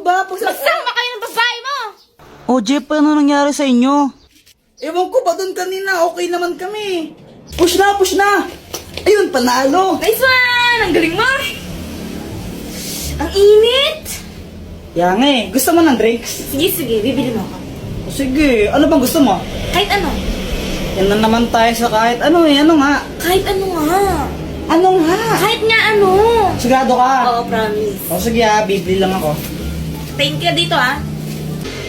ba? Magsama kayo ng babae mo! Oh, Jeff, ano nangyari sa inyo? Ewan ko ba doon kanina? Okay naman kami. Push na, push na! Ayun, panalo! Nice one! Ang galing mo! Ang init! Yan nga eh. Gusto mo ng drinks? Sige, sige. Bibili mo ako. O, sige, ano bang gusto mo? Kahit ano. Yan na naman tayo sa kahit ano eh. Ano nga? Kahit ano nga. Ano nga? Kahit nga ano. Sigurado ka? Oo, promise. O sige bibili lang ako. Thank you dito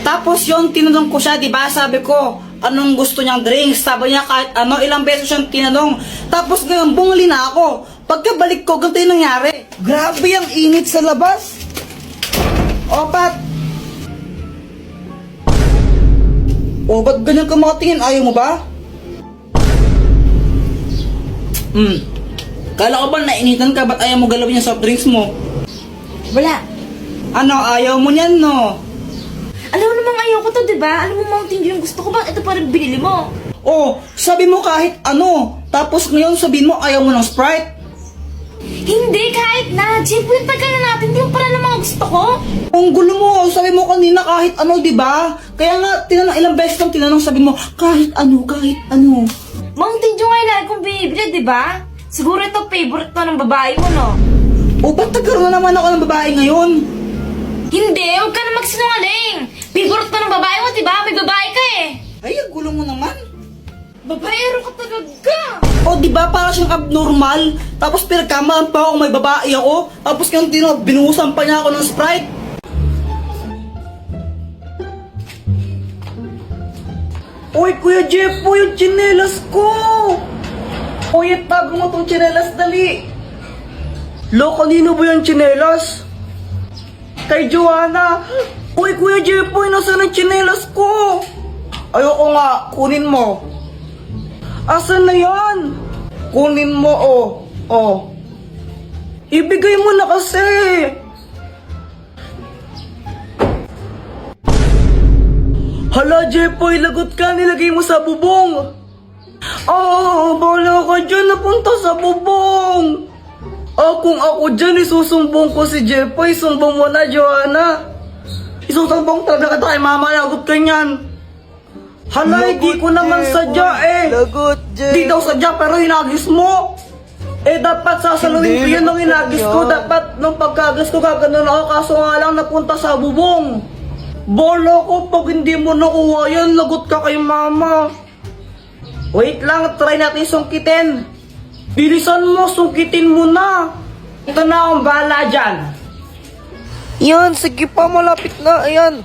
Tapos yun, tinanong ko siya, di ba? Sabi ko, anong gusto niyang drinks? Sabi niya kahit ano, ilang beses siyang tinanong. Tapos ngayon, bumuli na ako. Pagkabalik ko, ganito yung nangyari. Grabe ang init sa labas. O, ba't ganyan ka makatingin? Ayaw mo ba? Kala ko ba nainitan ka? Ba't ayaw mo galawin yung soft drinks mo? Wala. Ano, ayaw mo niyan, no? Alam mo namang ayoko to, diba? Alam mo Mountain Dew yung gusto ko. Bakit ito pa rin binili mo? Oh, sabi mo kahit ano. Tapos ngayon sabihin mo ayaw mo ng Sprite. Hindi, kahit na. Jeff, yung tagal na natin. Di mo pala ng mga gusto ko. Ang gulo mo, sabi mo kanina kahit ano, di ba? Kaya nga, ilang beses kang tinanong, sabi mo, kahit ano, kahit ano. Mountain Dew nga yung lagi kong binibili, diba? Siguro ito favorite to ng babae mo, no? O, ba't nagkaroon na naman ako ng babae ngayon? Hindi, huwag ka na magsinungaling. Favorite to ng babae mo, diba? May babae ka eh. Ay, ang gulo mo naman. Babaero ka talaga. O, di ba, para siyang abnormal. Tapos pinagkamaan pa ako, may babae ako. Tapos kaya binuhusan pa niya ako ng Sprite. Uy, Kuya Jeff, yung tsinelas ko. Uy, tago mo tong tsinelas, dali. Lo, kanino ba yung tsinelas? Kay Joanna. Uy, Kuya Jeff, nasaan ang tsinelas ko? Ayoko nga, kunin mo. Asan na yan? Kunin mo, oh. Ibigay mo na kasi. Hala, Jepoy, lagot ka, nilagay mo sa bubong. Bala ka dyan, napunta sa bubong. Kung ako dyan, isusumbong ko si Jepoy, sumbong mo na, Joanna. Isusumbong talaga kita kay mama, lagot ka niyan. Hala, hindi ko naman sadya eh. Lagot, Jeff. Di daw sadya, pero hinagis mo. Dapat sasaluhin ko yun nung hinagis ko. Dapat nung pagkagas ko gaganon ako, kaso nga lang napunta sa bubong. Bola ko, pag hindi mo nakuha yan, lagot ka kay mama. Wait lang, try natin sungkitin. Bilisan mo, sungkitin mo na. Ito na akong bahala dyan. Yan, sige pa, malapit na. Ayan.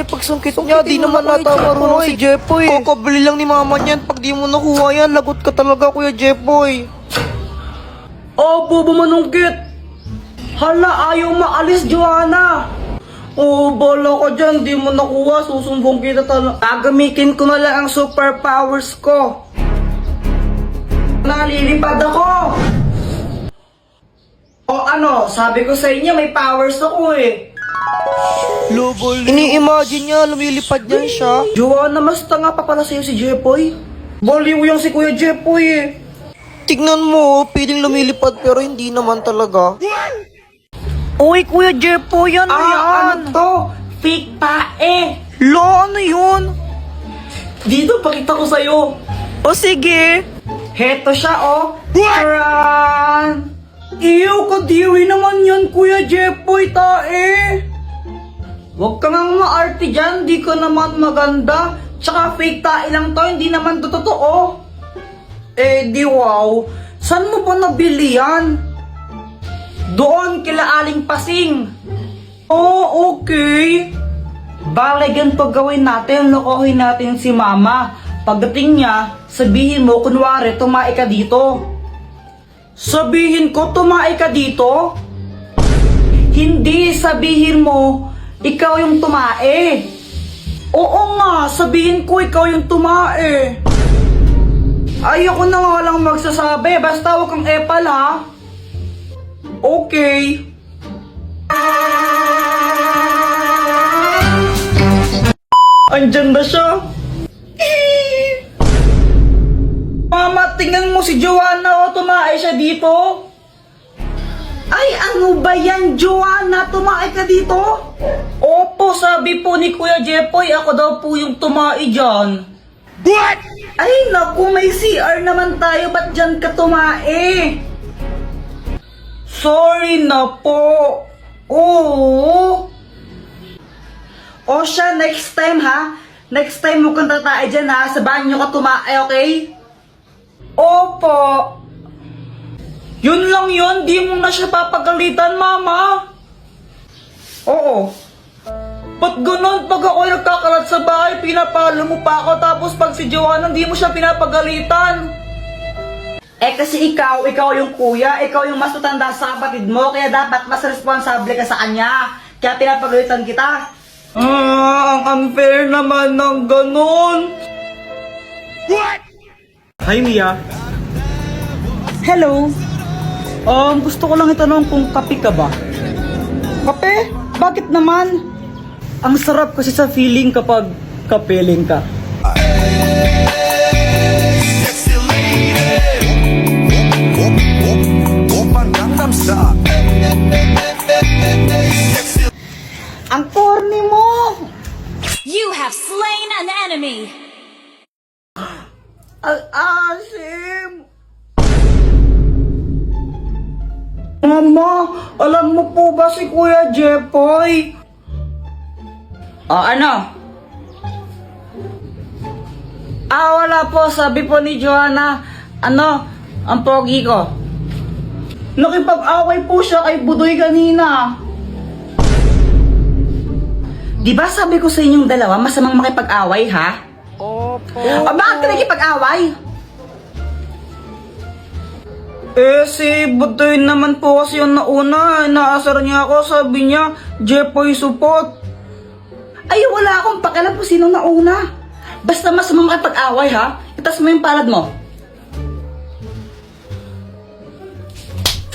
Pagsungkit niya, di naman nata marunong si Jepoy. Kakabili lang ni mama niyan. Pag di mo nakuha yan, lagot ka talaga, Kuya Jepoy. Bobo manungkit. Hala, ayaw maalis, Joanna. Bola ko dyan, di mo nakuha, susumbong kita talaga. Gagamitin ko na lang ang superpowers ko. Nalilipad ako. Sabi ko sa inyo, may powers ako eh. Ini-imagine niya, lumilipad yan siya. Joanna, mas tanga pa pala sa'yo si Jepoy. Baliw yung si Kuya Jepoy eh. Tignan mo, piling lumilipad pero hindi naman talaga. Uy, Kuya Jepoy, ano yan? Ano to? Fake pae. Lo, ano yun? Dito, pakita ko sa'yo. O sige. Heto siya, Taran! Iyo, kadiwi naman yan, Kuya Jepoy, tae. Huwag ka nang maarte dyan, di ka naman maganda. Tsaka fake tae lang to, hindi naman to totoo. Di wow. Saan mo pa nabili yan? Doon, kila Aling Pasing. Okay. Bale, ganito gawin natin, lokohin natin si Mama. Pagdating niya, sabihin mo, kunwari, tumae ka dito. Sabihin ko, tumae ka dito? Hindi, sabihin mo, ikaw yung tumae. Oo nga, sabihin ko, ikaw yung tumae. Ayoko na nga lang magsasabi, basta huwag kang epal ha. Okay. Andyan ba siya? Mama, tingnan mo si Joanna, tumae siya dito. Ay, Ay, ano ba yan, Joanna? Tumae ka dito? Opo, sabi po ni Kuya Jepoy, ako daw po yung tumae dyan. What? Ay, naku, may CR naman tayo, ba't dyan ka tumae? Sorry na po. Oo. O siya, next time ha? Next time mo kang tatae dyan ha? Sa banyo ka tumae, okay? Opo. Yun lang yun, di mo na siya papagalitan, mama. Oo. Ba't ganun? Pag ako nagkakalat sa bahay, pinapalo mo pa ako, tapos pag si Joanna, di mo siya pinapagalitan. Eh kasi ikaw yung kuya, ikaw yung mas matanda sa kapatid mo, kaya dapat mas responsable ka sa kanya. Kaya pinapagalitan kita. Ang unfair naman ng ganun. What? Hi, Mia. Hello. Gusto ko lang itanong kung kape ka ba? Kape? Bakit naman? Ang sarap kasi sa feeling kapag kapeling ka. Sexy lady, 오빤 강남 스타일. Sexy. Ang corny mo! You have slain an enemy! Al-asim! Mama, alam mo po ba si Kuya Jepoy? Ano? Wala po. Sabi po ni Joanna, ang pogi ko. Nakipag-away po siya kay Budoy kanina. Di ba sabi ko sa inyong dalawa, masamang makipag-away, ha? Opo. Bakit ka nakipag-away? Si Budoy naman po kasi yung nauna. Inaasar niya ako, sabi niya, Jepoy support. Ay, wala akong pakialam kung sino nauna. Basta mas makipag-away, ha? Itas mo yung palad mo.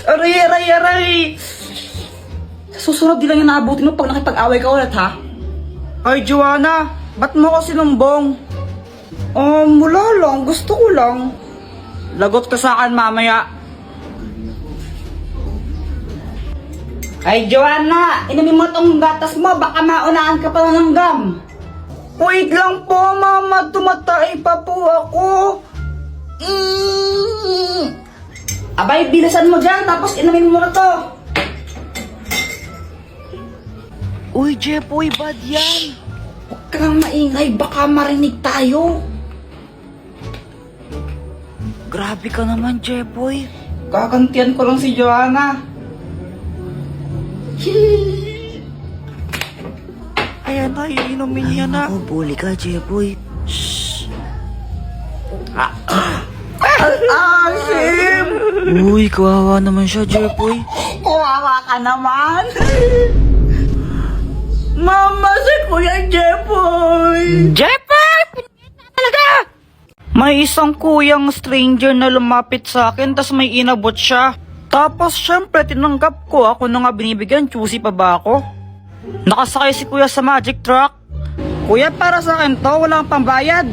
Aray! Sa susunod, di lang yung naabutin mo pag nakipag-away ka ulit, ha? Ay, Joanna, ba't mo ko sinumbong? Wala lang. Gusto ko lang. Lagot ka sa akin mamaya. Ay, Joanna, inumin mo tong gatas mo, baka maunaan ka pa ng gum. Wait lang po, mama, tumatay pa po ako. Abay, bilisan mo dyan, tapos inumin mo na to. Uy, Jepoy, bad yan. Huwag kang maingay, baka marinig tayo. Grabe ka naman, Jepoy. Kakantian ko lang si Joanna. Ayan na, iinumin niya na. Ako, bully ka, Jepoy. Asim! Uy, kawawa naman siya, Jepoy. Kawawa ka naman. Mama, si Kuya Jepoy! Jepoy! Talaga! May isang kuyang stranger na lumapit sa akin, tas may inabot siya. Tapos syempre tinanggap ko, ako na nga binibigyan, choosy pa ba ako? Nakasakay si Kuya sa magic truck. Kuya, para sa akin to, walang pambayad.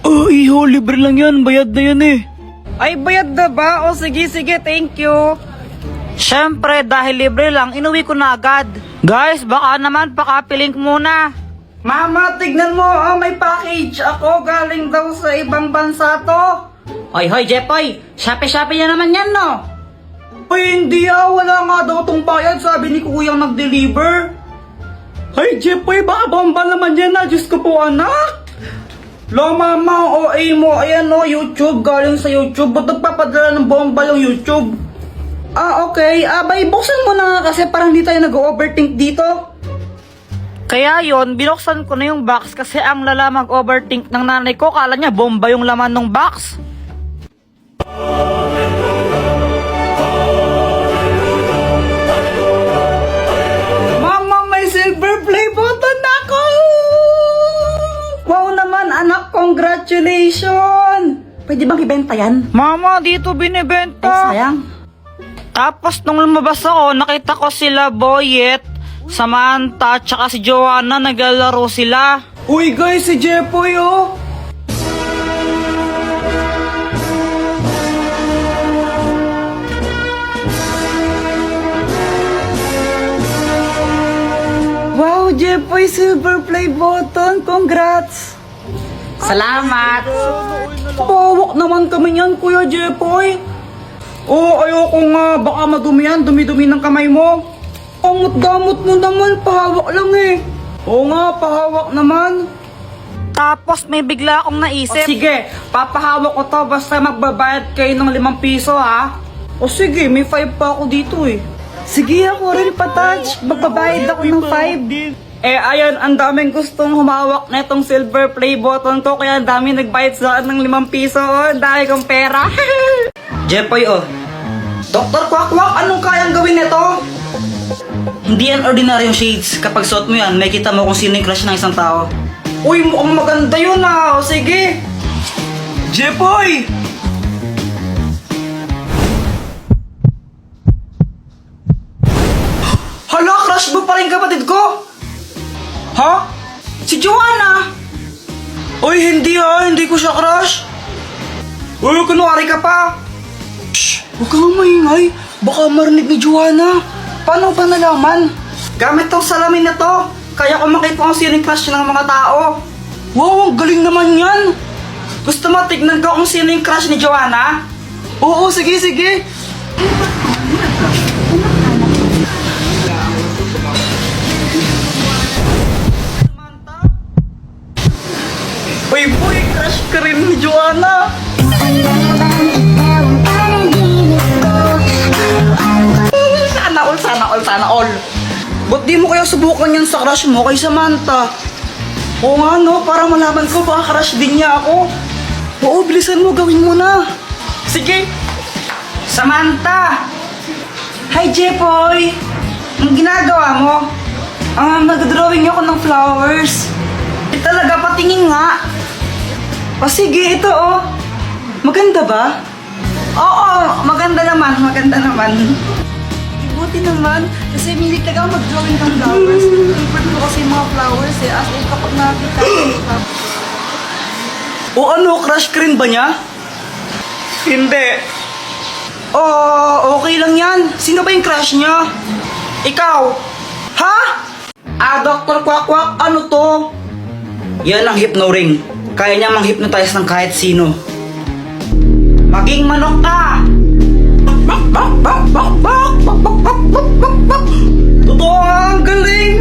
Iho, libre lang yan. Bayad na yan eh. Ay, bayad na ba? O sige, thank you. Syempre, dahil libre lang, inuwi ko na agad. Guys, baka naman pakapiling muna. Mama, tignan mo, may package ako. Galing daw sa ibang bansa to. Hoy, Jepoy, Shopee na naman yan, no? Ay, hindi wala nga daw tong bayad, sabi ni Kuyang nag-deliver. Ay, Jepoy, baka bomba naman yan na, Diyos ko po, anak. Lo, mama, OA mo, ayan no, YouTube, galing sa YouTube. Ba't nagpapadala ng bomba yung YouTube? Okay, bay, buksan mo na nga kasi parang hindi tayo nag-overthink dito. Kaya yon, binuksan ko na yung box kasi ang lala mag-overthink ng nanay ko, kala niya bomba yung laman ng box. Mama, may silver play button ako! Wow naman, anak, congratulations! Pwede bang ibenta yan? Mama, dito binibenta. Ay, sayang. Tapos nung lumabas ako, nakita ko sila Boyet, Samantha, tsaka si Joanna, naglalaro sila. Uy guys, si Jepoy oh! Wow, Jepoy, silver play button. Congrats! Salamat! Pawak naman kami yan, Kuya Jepoy. Oo, ayoko nga. Baka madumi yan. Dumi-dumi ng kamay mo. Damot mo naman. Pahawak lang eh. Oo nga, pahawak naman. Tapos may bigla akong naisip. O sige, papahawak ko to basta magbabayad kayo ng 5 piso ha. O sige, may 5 pa ako dito eh. Sige, ako rin patouch. Magbabayad ako ng 5. Eh ayan, ang daming gustong humawak na itong silver play button ko. Kaya ang dami nagbayad sa akin ng 5 piso. Oh, ang dami kong pera. Jepoy oh. Dr. Quack, anong kayang gawin nito? Hindi yan ordinaryong shades. Kapag suot mo yan, may kita mo kung sino yung crush ng isang tao. Uy, mukhang maganda yun ah. O sige. Jepoy! Hala, crush mo pa rin kapatid ko? Ha? Si Joanna? Uy, hindi ah. Hindi ko siya crush. Uy, kunwari ka pa. Shh! Huwag kang maingay. Baka marinig ni Joanna. Paano ba nalaman? Gamit tong salamin na to. Kaya ko makita kung sino yung crush ng mga tao. Wow, ang galing naman yan. Gusto mo tignan ko kung sino yung crush ni Joanna? Oo, sige, sige. Uy, boy, crush ka rin ni Joanna. Sana all. Ba't di mo kaya subukan yan sa crush mo kay Samantha? Oo nga no, para malaman ko baka crush din niya ako. Oo, bilisan mo, gawin mo na. Sige. Samantha! Hi, Jepoy! Ang ginagawa mo? Nag-drawing ako ng flowers. Talaga, patingin nga. O sige, ito oh. Maganda ba? Oo, maganda naman. Buti naman, kasi milig talaga ako mag-drawing ng flowers. Favorite ko kasi yung mga flowers eh, as in kapag nakakita ko. O ano, crush ka rin ba niya? Hindi. Oh, okay lang yan. Sino ba yung crush niya? Ikaw? Ha? Dr. Quack, ano to? Yan ang hypno ring. Kaya niya mang-hypnotize ng kahit sino. Maging manok ka! Totoo nga, ang galing!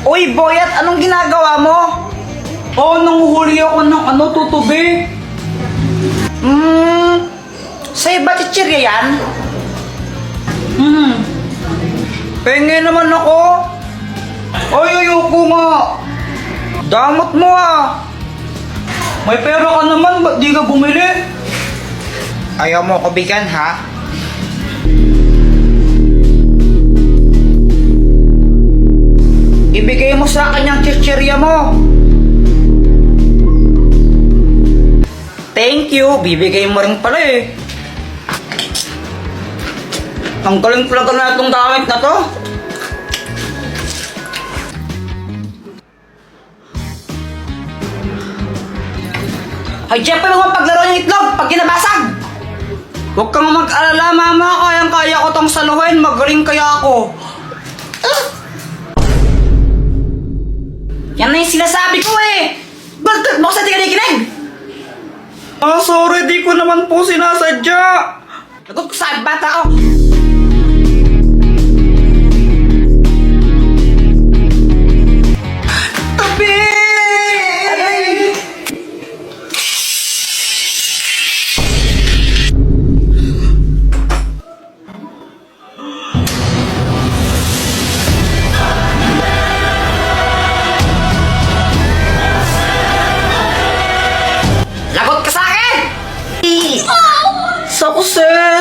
Uy, Boyat, anong ginagawa mo? Nanguhuli ako ng tutubi. Sa'yo ba chichirya yan? Pengen naman ako. Ay, ayoko nga. Damot mo ah. May pera ka naman, ba't di ka bumili? Ayaw mo ko bigyan, ha? Ibigay mo sa akin yung chichirya mo. Thank you, bibigay mo rin pala eh. Ang galing talaga na itong gamit na to. Ay, Jeff, huwag mong paglaro ng itlog pag kinabasag! Huwag kang mag-alala, mama. Kayang-kaya ko tong saluhin. Magaling kaya ako. Yan na yung sinasabi ko eh! Bakit mo kasi di ka nakikinig? Sorry, di ko naman po sinasadya. Lagot ko sa bata ko. Tabi! Lagot ka sa akin! Sa kuset!